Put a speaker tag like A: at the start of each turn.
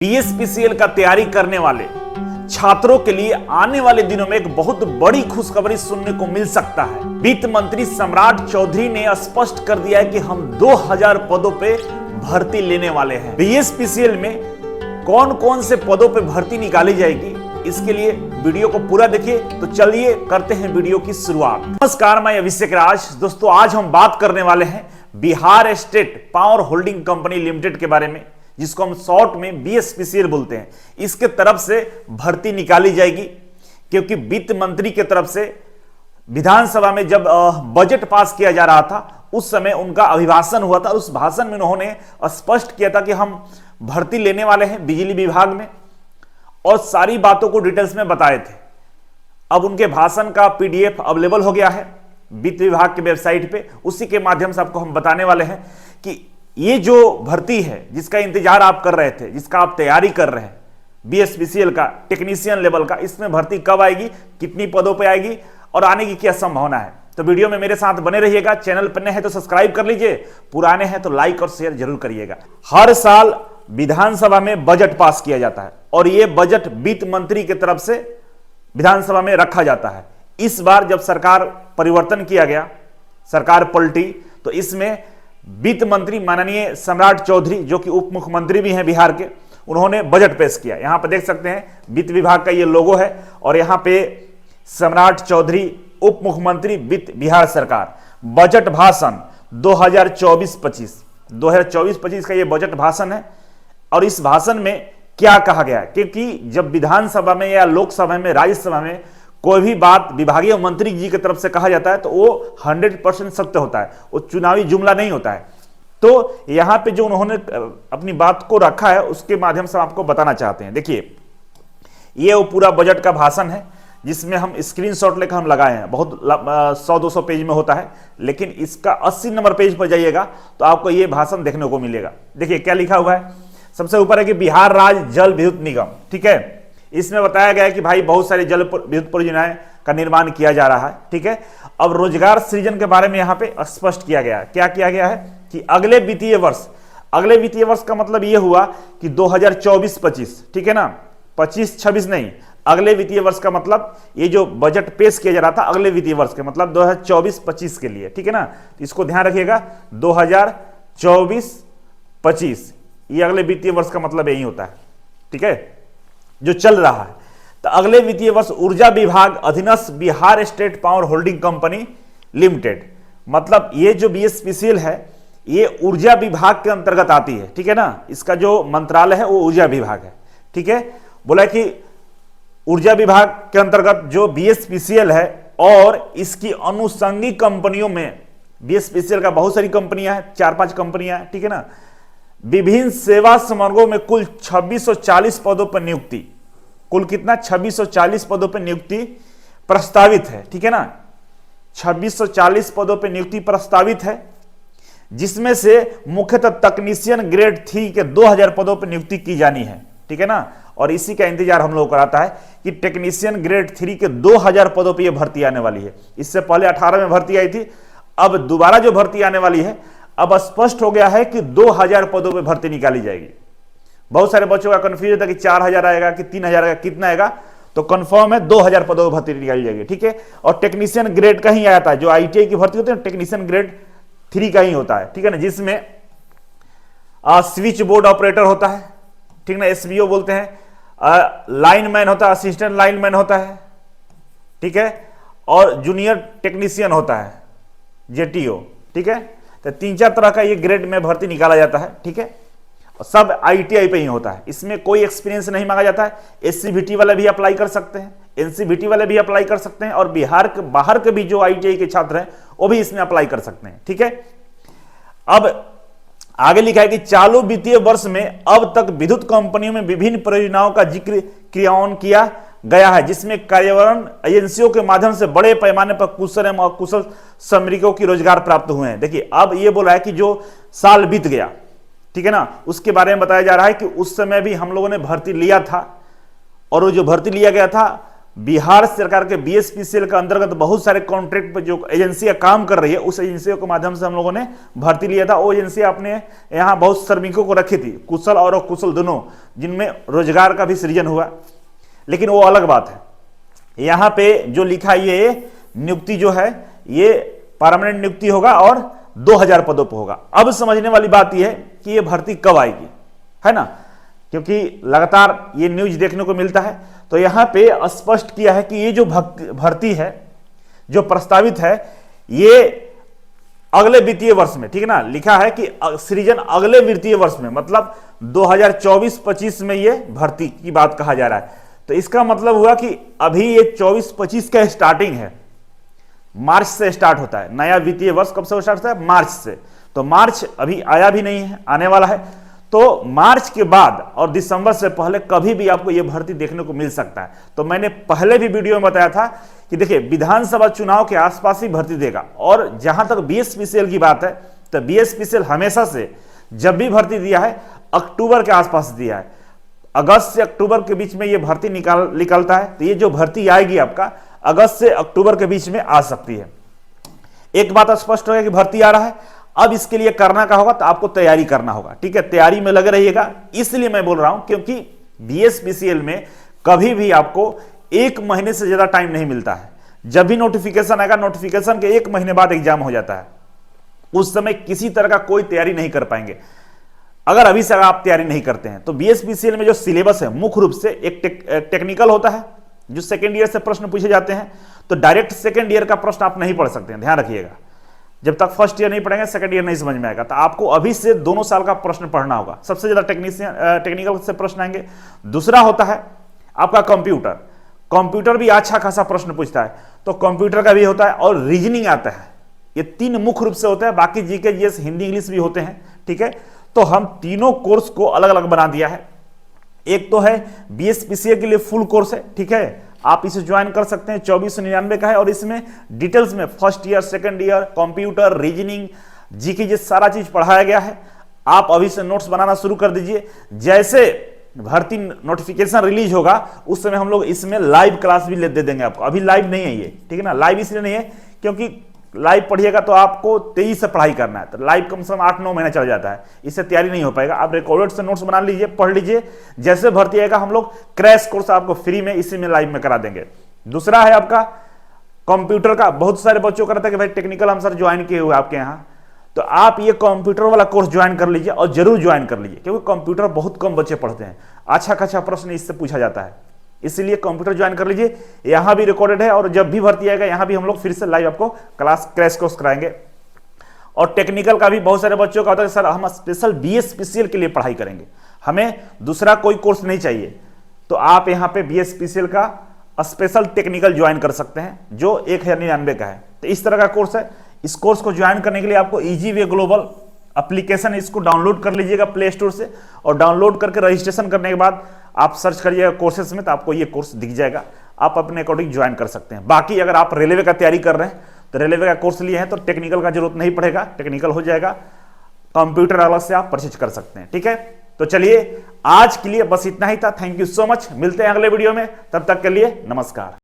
A: बीएसपीसीएल का तैयारी करने वाले छात्रों के लिए आने वाले दिनों में एक बहुत बड़ी खुशखबरी सुनने को मिल सकता है। वित्त मंत्री सम्राट चौधरी ने स्पष्ट कर दिया है कि हम 2000 पदों पे भर्ती लेने वाले हैं। बीएसपीसीएल में कौन कौन से पदों पे भर्ती निकाली जाएगी, इसके लिए वीडियो को पूरा देखिए। तो चलिए करते हैं वीडियो की शुरुआत। नमस्कार, मैं अभिषेक राज। दोस्तों, आज हम बात करने वाले हैं Bihar state power holding company limited के बारे में, जिसको हम शॉर्ट में बीएसपीसीएल बोलते हैं। इसके तरफ से भर्ती निकाली जाएगी, क्योंकि वित्त मंत्री के तरफ से विधानसभा में जब बजट पास किया जा रहा था, उस समय उनका अभिभाषण हुआ था। उस भाषण में उन्होंने स्पष्ट किया था कि हम भर्ती लेने वाले हैं बिजली विभाग में, और सारी बातों को डिटेल्स में बताए थे। अब उनके भाषण का पीडीएफ अवेलेबल हो गया है वित्त विभाग के वेबसाइट पे। उसी के माध्यम से आपको हम बताने वाले हैं कि ये जो भर्ती है, जिसका इंतजार आप कर रहे थे, जिसका आप तैयारी कर रहे हैं, बीएसपीसीएल का टेक्नीशियन लेवल का, इसमें भर्ती कब आएगी, कितनी पदों पे आएगी और आने की क्या संभावना है। तो वीडियो में मेरे साथ बने रहिएगा। चैनल पर नए हैं तो सब्सक्राइब कर लीजिए, पुराने हैं तो लाइक और शेयर जरूर करिएगा। हर साल विधानसभा में बजट पास किया जाता है, और यह बजट वित्त मंत्री की तरफ से विधानसभा में रखा जाता है। इस बार जब सरकार परिवर्तन किया गया, सरकार पलटी, तो इसमें वित्त मंत्री माननीय सम्राट चौधरी, जो कि उप मुख्यमंत्री भी हैं बिहार के, उन्होंने बजट पेश किया। यहां पर देख सकते हैं वित्त विभाग का ये लोगो है, और यहां पे सम्राट चौधरी उप मुख्यमंत्री वित्त बिहार सरकार। बजट भाषण 2024-25 का ये बजट भाषण है। और इस भाषण में क्या कहा गया है, क्योंकि जब विधानसभा में या लोकसभा में, राज्यसभा में कोई भी बात विभागीय मंत्री जी की तरफ से कहा जाता है तो वो 100% सत्य होता है, वो चुनावी जुमला नहीं होता है। तो यहां पे जो उन्होंने अपनी बात को रखा है, उसके माध्यम से आपको बताना चाहते हैं। देखिए, ये वो पूरा बजट का भाषण है, जिसमें हम स्क्रीनशॉट लेकर हम लगाए हैं। बहुत 100-200 पेज में होता है, लेकिन इसका 80 नंबर पेज पर जाइएगा तो आपको ये भाषण देखने को मिलेगा। देखिए क्या लिखा हुआ है। सबसे ऊपर है कि बिहार राज्य जल विद्युत निगम, ठीक है। इसमें बताया गया है कि भाई बहुत सारी जल विद्युत परियोजनाएं का निर्माण किया जा रहा है, ठीक है। अब रोजगार सृजन के बारे में यहां पे स्पष्ट किया गया है। क्या किया गया है कि अगले वित्तीय वर्ष का मतलब यह हुआ कि 2024-25, ठीक है ना, 25-26 नहीं। अगले वित्तीय वर्ष का मतलब ये जो बजट पेश किया जा रहा था अगले वित्तीय वर्ष के मतलब 2024-25 के लिए, ठीक है ना। इसको ध्यान रखिएगा, 2024-25 ये अगले वित्तीय वर्ष का मतलब यही होता है, ठीक है, जो चल रहा है। तो अगले वित्तीय वर्ष ऊर्जा विभाग अधीनस्थ Bihar state power holding company limited, मतलब ये जो बीएसपीसीएल है, ये ऊर्जा विभाग के अंतर्गत आती है, ठीक है ना। इसका जो मंत्रालय है वो ऊर्जा विभाग है, ठीक है। बोला कि ऊर्जा विभाग के अंतर्गत जो बीएसपीसीएल है, और इसकी अनुषंगी कंपनियों में बीएसपीसीएल का बहुत सारी कंपनियां हैं, 4-5 कंपनियां हैं, ठीक है ना। विभिन्न सेवा समूहों में कुल 2640 पदों पर नियुक्ति, कुल कितना, 2640 पदों पर नियुक्ति प्रस्तावित है, ठीक है ना। 2640 पदों पर नियुक्ति प्रस्तावित है, जिसमें से मुख्यतः तकनीशियन ग्रेड 3 के 2000 पदों पर नियुक्ति की जानी है, ठीक है ना। और इसी का इंतजार हम लोग कराता है कि टेक्नीशियन ग्रेड 3 के 2000 पदों पर यह भर्ती आने वाली है। इससे पहले 18 में भर्ती आई थी, अब दोबारा जो भर्ती आने वाली है, अब स्पष्ट हो गया है कि 2000 पदों पे भर्ती निकाली जाएगी। बहुत सारे बच्चों का कंफ्यूजन था कि 4000 आएगा कि 3000 आएगा, कितना आएगा, तो कंफर्म है 2000 पदों पे भर्ती निकाली जाएगी, ठीक है। और टेक्नीशियन ग्रेड का ही आया था, जो आईटीआई की भर्ती होती है टेक्नीशियन ग्रेड 3 का ही होता है, ठीक है ना, जिसमें स्विच बोर्ड ऑपरेटर होता है, ठीक ना, एसबीओ बोलते हैं, लाइनमैन होता है, असिस्टेंट लाइनमैन होता है, ठीक है, और जूनियर टेक्नीशियन होता है, जेटीओ, ठीक है। तो 3-4 तरह का ये ग्रेड में भर्ती निकाला जाता है, ठीक है। सब आईटीआई पे ही होता है, इसमें कोई एक्सपीरियंस नहीं मांगा जाता है। एससीबीटी वाले भी अप्लाई कर सकते हैं, एनसीबीटी वाले भी अप्लाई कर सकते हैं, और बिहार के बाहर के भी जो आईटीआई के छात्र हैं वो भी इसमें अप्लाई कर सकते हैं, ठीक है। अब आगे लिखा है कि चालू वित्तीय वर्ष में अब तक विद्युत कंपनियों में विभिन्न परियोजनाओं का जिक्र क्रियान्वयन किया गया है, जिसमें कार्यान्वयन एजेंसियों के माध्यम से बड़े पैमाने पर कुशल एवं अकुशल श्रमिकों की रोजगार प्राप्त हुए हैं। देखिए, अब ये बोला है कि जो साल बीत गया, ठीक है ना, उसके बारे में बताया जा रहा है कि उस समय भी हम लोगों ने भर्ती लिया था, और वो जो भर्ती लिया गया था बिहार सरकार के बीएसपीसीएल के अंतर्गत बहुत सारे कॉन्ट्रैक्ट पर जो एजेंसियां काम कर रही है, उस एजेंसियों के माध्यम से हम लोगों ने भर्ती लिया था। वो एजेंसी अपने यहाँ बहुत श्रमिकों को रखी थी, कुशल और अकुशल दोनों, जिनमें रोजगार का भी सृजन हुआ। लेकिन वो अलग बात है। यहाँ पे जो लिखा ये नियुक्ति जो है ये परमानेंट नियुक्ति होगा और 2000 पदों पर होगा। अब समझने वाली बात यह है कि ये भर्ती कब आएगी, है ना, क्योंकि लगातार ये न्यूज देखने को मिलता है। तो यहां पे स्पष्ट किया है कि ये जो भर्ती है जो प्रस्तावित है ये अगले वित्तीय वर्ष में, ठीक है ना, लिखा है कि सृजन अगले वित्तीय वर्ष में, मतलब 2024-25 में ये भर्ती की बात कहा जा रहा है। तो इसका मतलब हुआ कि अभी ये 24-25 का स्टार्टिंग है, मार्च से स्टार्ट होता है। नया वित्तीय वर्ष कब से स्टार्ट होता है? मार्च से। तो मार्च अभी आया भी नहीं है, आने वाला है। तो मार्च के बाद और दिसंबर से पहले कभी भी आपको यह भर्ती देखने को मिल सकता है। तो मैंने पहले भी वीडियो में बताया था कि देखिए विधानसभा चुनाव के आसपास ही भर्ती देगा। और जहां तक बीएसपीसीएल की बात है तो बीएसपीसीएल हमेशा से जब भी भर्ती दिया है अक्टूबर के आसपास दिया है। अगस्त से अक्टूबर के बीच में यह भर्ती निकलता है। तो ये जो भर्ती आएगी आपका अगस्त से अक्टूबर के बीच में आ सकती है। एक बात स्पष्ट हो गया कि भर्ती आ रहा है। अब इसके लिए करना क्या होगा? तो आपको तैयारी करना होगा, ठीक है, तैयारी में लगे रहिएगा। इसलिए मैं बोल रहा हूं क्योंकि बीएसपीसीएल में कभी भी आपको 1 महीने से ज्यादा टाइम नहीं मिलता है। जब भी नोटिफिकेशन आएगा, नोटिफिकेशन के 1 महीने बाद एग्जाम हो जाता है। उस समय किसी तरह का कोई तैयारी नहीं कर पाएंगे अगर अभी से आप तैयारी नहीं करते हैं। तो बीएसपीसीएल में जो सिलेबस है मुख्य रूप से एक टेक्निकल होता है जो सेकेंड ईयर से प्रश्न पूछे जाते हैं। तो डायरेक्ट सेकेंड ईयर का प्रश्न आप नहीं पढ़ सकते हैं, ध्यान रखिएगा। जब तक फर्स्ट ईयर नहीं पढ़ेंगे सेकंड ईयर नहीं समझ में आएगा। तो आपको अभी से दोनों साल का प्रश्न पढ़ना होगा। सबसे ज्यादा टेक्निकल से प्रश्न आएंगे। दूसरा होता है आपका कंप्यूटर। कंप्यूटर भी अच्छा खासा प्रश्न पूछता है, तो कंप्यूटर का भी होता है और रीजनिंग आता है। ये 3 मुख्य रूप से होते हैं, बाकी जीके जीएस हिंदी इंग्लिश भी होते हैं, ठीक है। तो हम तीनों कोर्स को अलग अलग बना दिया है। एक तो है बीएसपीसीएल के लिए फुल कोर्स है, ठीक है, आप इसे ज्वाइन कर सकते हैं, 2499 का है। और इसमें डिटेल्स में first year second year computer reasoning GK ये सारा चीज पढ़ाया गया है। आप अभी से नोट्स बनाना शुरू कर दीजिए। जैसे भर्ती नोटिफिकेशन रिलीज होगा उस समय हम लोग इसमें लाइव क्लास भी दे देंगे आपको। अभी लाइव नहीं है ये, ठीक है ना, लाइव इसलिए नहीं है क्योंकि लाइव पढ़िएगा तो आपको तेजी से पढ़ाई करना है। तो लाइव कम से कम 8-9 महीना चल जाता है, इससे तैयारी नहीं हो पाएगा। आप रिकॉर्डेड से नोट्स बना लीजिए, पढ़ लीजिए। जैसे भर्ती आएगा हम लोग क्रैश कोर्स आपको फ्री में इसी में लाइव में करा देंगे। दूसरा है आपका कंप्यूटर का। बहुत सारे बच्चों का रहता है कि भाई टेक्निकल हम सर ज्वाइन किए हुए आपके यहाँ, तो आप ये कंप्यूटर वाला कोर्स ज्वाइन कर लीजिए और जरूर ज्वाइन कर लीजिए, क्योंकि कंप्यूटर बहुत कम बच्चे पढ़ते हैं। अच्छा खासा प्रश्न इससे पूछा जाता है, इसलिए कंप्यूटर ज्वाइन कर लीजिए। यहां भी रिकॉर्डेड है और जब भी भर्ती आएगा यहां भी हम लोग फिर से लाइव आपको क्लास क्रैश कोर्स कराएंगे। और टेक्निकल का भी बहुत सारे बच्चों का होता है सर हम स्पेशल बीएसपीसीएल के लिए पढ़ाई करेंगे, हमें दूसरा कोई कोर्स नहीं चाहिए। तो आप यहां पे बीएसपीसीएल का स्पेशल टेक्निकल ज्वाइन कर सकते हैं जो 1099 का है। तो इस तरह का कोर्स है। इस कोर्स को ज्वाइन करने के लिए आपको इजी वे ग्लोबल एप्लीकेशन इसको डाउनलोड कर लीजिएगा प्ले स्टोर से, और डाउनलोड करके रजिस्ट्रेशन करने के बाद आप सर्च करिएगा कोर्सेस में, तो आपको ये कोर्स दिख जाएगा। आप अपने अकॉर्डिंग ज्वाइन कर सकते हैं। बाकी अगर आप रेलवे का तैयारी कर रहे हैं तो रेलवे का कोर्स लिए हैं तो टेक्निकल का जरूरत नहीं पड़ेगा, टेक्निकल हो जाएगा। कंप्यूटर अलग से आप परचेज कर सकते हैं, ठीक है। तो चलिए आज के लिए बस इतना ही था। थैंक यू सो मच, मिलते हैं अगले वीडियो में, तब तक के लिए नमस्कार।